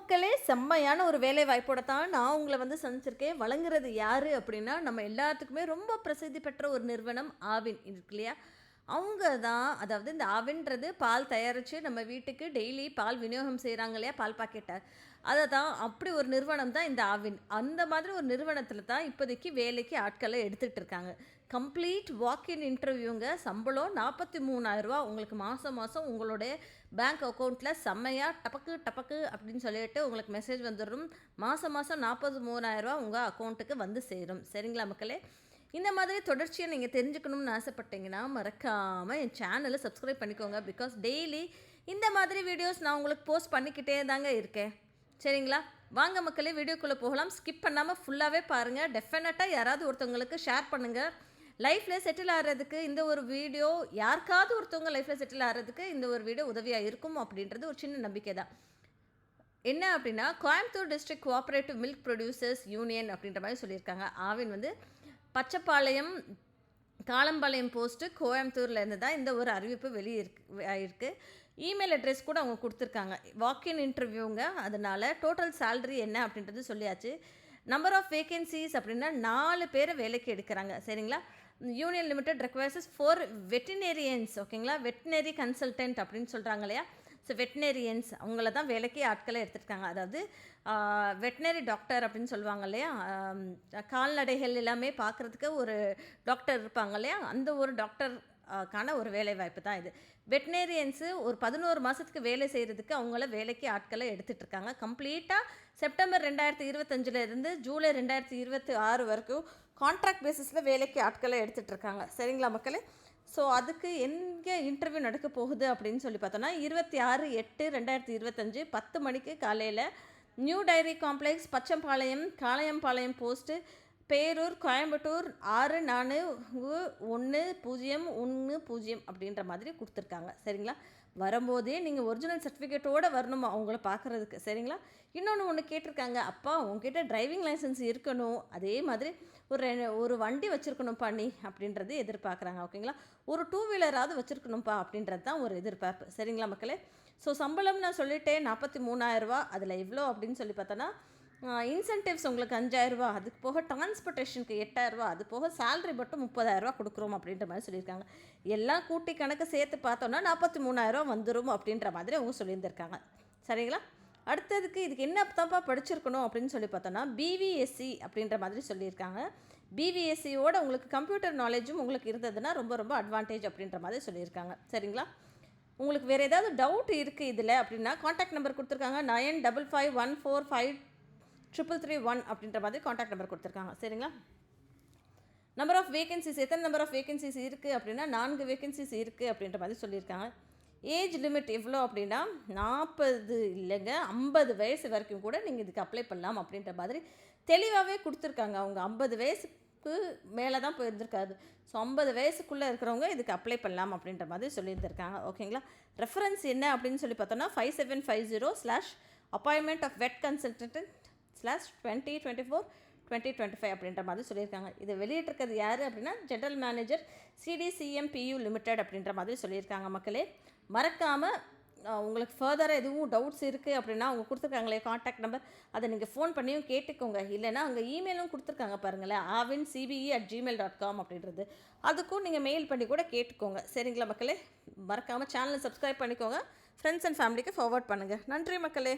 மக்களே! செம்மையான ஒரு வேலை வாய்ப்போட தான் நான் உங்கள வந்து சந்திச்சிருக்கேன். வழங்குறது யாரு அப்டின்னா, நம்ம எல்லாத்துக்குமே ரொம்ப பிரசித்தி பெற்ற ஒரு நிறுவனம் ஆவின் இருக்கு இல்லையா? அவங்க தான் அதாவது இந்த ஆவின்றது பால் தயாரிச்சு நம்ம வீட்டுக்கு டெய்லி பால் விநியோகம் செய்றாங்க இல்லையா? பால் பாக்கெட்ட. அத தான் அப்படி ஒரு நிறுவனம் தான் இந்த ஆவின். அந்த மாதிரி ஒரு நிறுவனத்தில தான் இப்போதைக்கு வேலைக்கு ஆட்கள எடுத்துட்டு இருக்காங்க. கம்ப்ளீட் வாக் இன் இன்டர்வியூங்க. சம்பளம் ரூ. 43,000 உங்களுக்கு மாசம் மாசம் உங்களுடைய பேங்க் அக்கவுண்ட்ல செம்மையா டபக்கு டபக்கு அப்படின்னு சொல்லிட்டு உங்களுக்கு மெசேஜ் வந்துரும். மாசம் மாசம் ரூ. 43,000 உங்க அக்கவுண்ட்டுக்கு வந்து சேரும். சரிங்களா மக்களே? இந்த மாதிரி தொடர்ச்சியா நீங்க தெரிஞ்சுக்கணும்னு ஆசைப்பட்டீங்கன்னா, மறக்காம என் சேனல சப்ஸ்கிரைப் பண்ணிக்கோங்க. பிகாஸ் டெய்லி இந்த மாதிரி வீடியோஸ் நான் உங்களுக்கு போஸ்ட் பண்ணிக்கிட்டே தாங்க இருக்கேன். சரிங்களா? வாங்க மக்களே வீடியோக்குள்ள போகலாம். ஸ்கிப் பண்ணாம ஃபுல்லாவே பாருங்க. டெஃபினட்டா யாராவது ஒருத்தவங்களுக்கு ஷேர் பண்ணுங்க. லைஃப்ல செட்டில் ஆகுறதுக்கு இந்த ஒரு வீடியோ யாருக்காவது ஒருத்தவங்க லைஃப்ல செட்டில் ஆகுறதுக்கு இந்த ஒரு வீடியோ உதவியா இருக்கும் அப்படின்றது ஒரு சின்ன நம்பிக்கை தான். என்ன அப்படின்னா, Coimbatore district cooperative milk producers union அப்படின்ற மாதிரி சொல்லியிருக்காங்க. ஆவின் வந்து பச்சைப்பாளையம், காளம்பாளையம் போஸ்ட்டு கோயம்புத்தூர்லேருந்து தான் இந்த ஒரு அறிவிப்பு வெளியே ஆயிருக்கு. இமெயில் அட்ரஸ் கூட அவங்க கொடுத்துருக்காங்க. வாக்கின் இன்டர்வியூங்க. அதனால டோட்டல் சேலரி என்ன அப்படின்றது சொல்லியாச்சு. நம்பர் ஆஃப் வேகன்சிஸ் அப்படின்னா 4 பேரை வேலைக்கு எடுக்கிறாங்க. சரிங்களா? யூனியன் லிமிடெட் ரெக்வயர்ஸஸ் ஃபார் வெட்டினேரியன்ஸ் ஓகேங்களா? வெட்டினரி கன்சல்டன்ட் அப்படின்னு சொல்கிறாங்க இல்லையா? ஸோ வெட்டினரியன்ஸ் அவங்கள தான் வேலைக்கு ஆட்களை எடுத்துருக்காங்க. அதாவது வெட்டினரி டாக்டர் அப்படின்னு சொல்லுவாங்க இல்லையா? கால்நடைகள் எல்லாமே பார்க்குறதுக்கு ஒரு டாக்டர் இருப்பாங்க இல்லையா? அந்த ஒரு டாக்டர் கான ஒரு வேலை வாய்ப்பு தான் இது. வெட்டினரியன்ஸு ஒரு 11 மாதத்துக்கு வேலை செய்கிறதுக்கு அவங்கள வேலைக்கு ஆட்களை எடுத்துகிட்ருக்காங்க. கம்ப்ளீட்டாக செப்டம்பர் 2025 ஜூலை 2026 வரைக்கும் கான்ட்ராக்ட் பேசிஸில் வேலைக்கு ஆட்களை எடுத்துகிட்ருக்காங்க. சரிங்களா மக்களே? ஸோ அதுக்கு எங்கே இன்டர்வியூ நடக்க போகுது அப்படின்னு சொல்லி பார்த்தோன்னா 26/8/2025 10 மணிக்கு காலையில் new dairy complex, Pachampalayam, Kalayampalayam post, Perur, Coimbatore 641010 அப்படின்ற மாதிரி கொடுத்துருக்காங்க. சரிங்களா? வரும்போதே நீங்கள் ஒரிஜினல் சர்டிஃபிகேட்டோடு வரணுமா அவங்கள பார்க்குறதுக்கு. சரிங்களா? ஒன்று கேட்டிருக்காங்க, அப்பா உங்ககிட்ட டிரைவிங் லைசன்ஸ் இருக்கணும், அதே மாதிரி ஒரு வண்டி வச்சுருக்கணும்ப்பா நீ அப்படின்றது எதிர்பார்க்குறாங்க. ஓகேங்களா? ஒரு 2 வீலராவது வச்சுருக்கணும்ப்பா அப்படின்றது தான் ஒரு எதிர்பார்ப்பு. சரிங்களா மக்களே? ஸோ சம்பளம் நான் சொல்லிட்டேன் ரூ. 43,000. அதில் எவ்வளோ அப்படின்னு சொல்லி பார்த்தோன்னா, இன்சென்டிவ்ஸ் உங்களுக்கு ரூ. 5,000, அதுக்கு போக டிரான்ஸ்போர்ட்டேஷனுக்கு ரூ. 8,000, அது போக சேலரி மட்டும் ரூ. 30,000 கொடுக்குறோம் அப்படின்ற மாதிரி சொல்லியிருக்காங்க. எல்லாம் கூட்டி கணக்கு சேர்த்து பார்த்தோன்னா ரூ. 43,000 வந்துடும் அப்படின்ற மாதிரி அவங்க சொல்லியிருந்திருக்காங்க. சரிங்களா? அடுத்ததுக்கு இதுக்கு என்ன தான்ப்பா படிச்சிருக்கணும் அப்படின்னு சொல்லி பார்த்தோன்னா, பிவிஎஸ்சி அப்படின்ற மாதிரி சொல்லியிருக்காங்க. பிவிஎஸ்சியோட உங்களுக்கு கம்ப்யூட்டர் நாலேஜும் உங்களுக்கு இருந்ததுன்னா ரொம்ப ரொம்ப அட்வான்டேஜ் அப்படின்ற மாதிரி சொல்லியிருக்காங்க. சரிங்களா? உங்களுக்கு வேறு ஏதாவது டவுட் இருக்குது இதில் அப்படின்னா காண்டாக்ட் நம்பர் கொடுத்துருக்காங்க. 9551453331 அப்படின்ற மாதிரி காண்டாக்ட் நம்பர் கொடுத்துருக்காங்க. சரிங்களா? நம்பர் ஆஃப் வேகன்சிஸ் எத்தனை நம்பர் ஆஃப் வேகன்சிஸ் இருக்குது அப்படின்னா 4 வேகன்சிஸ் இருக்குது அப்படின்ற மாதிரி சொல்லியிருக்காங்க. ஏஜ் லிமிட் எவ்வளோ அப்படின்னா 40 இல்லைங்க 50 வயசு வரைக்கும் கூட நீங்கள் இதுக்கு அப்ளை பண்ணலாம் அப்படின்ற மாதிரி தெளிவாகவே கொடுத்துருக்காங்க. அவங்க 50 வயசுக்கு மேலே தான் போயிருந்திருக்காது. ஸோ 50 வயசுக்குள்ளே இருக்கிறவங்க இதுக்கு அப்ளை பண்ணலாம் அப்படின்ற மாதிரி சொல்லியிருந்திருக்காங்க. ஓகேங்களா? ரெஃபரன்ஸ் என்ன அப்படின்னு சொல்லி பார்த்தோன்னா 5750/appointment of vet consultant/2024-2025 அப்படின்ற மாதிரி சொல்லியிருக்காங்க. இதை வெளியிட்டிருக்கிறது யார் அப்படின்னா ஜெனரல் மேனேஜர் CDCMPU லிமிடெட் அப்படின்ற மாதிரி சொல்லியிருக்காங்க. மக்களே மறக்காமல் உங்களுக்கு ஃபர்தராக எதுவும் டவுட்ஸ் இருக்குது அப்படின்னா அவங்க கொடுத்துருக்காங்களே காண்டாக்ட் நம்பர், அதை நீங்கள் ஃபோன் பண்ணியும் கேட்டுக்கோங்க. இல்லைனா அங்கே இமெயிலும் கொடுத்துருக்காங்க பாருங்களேன், avinCBE@gmail.com அப்படின்றது. அதுக்கும் நீங்கள் மெயில் பண்ணி கூட கேட்டுக்கோங்க. சரிங்களா மக்களே? மறக்காமல் சேனலை சப்ஸ்கிரைப் பண்ணிக்கோங்க. ஃப்ரெண்ட்ஸ் அண்ட் ஃபேமிலிக்கு ஃபார்வர்ட் பண்ணுங்கள். நன்றி மக்களே.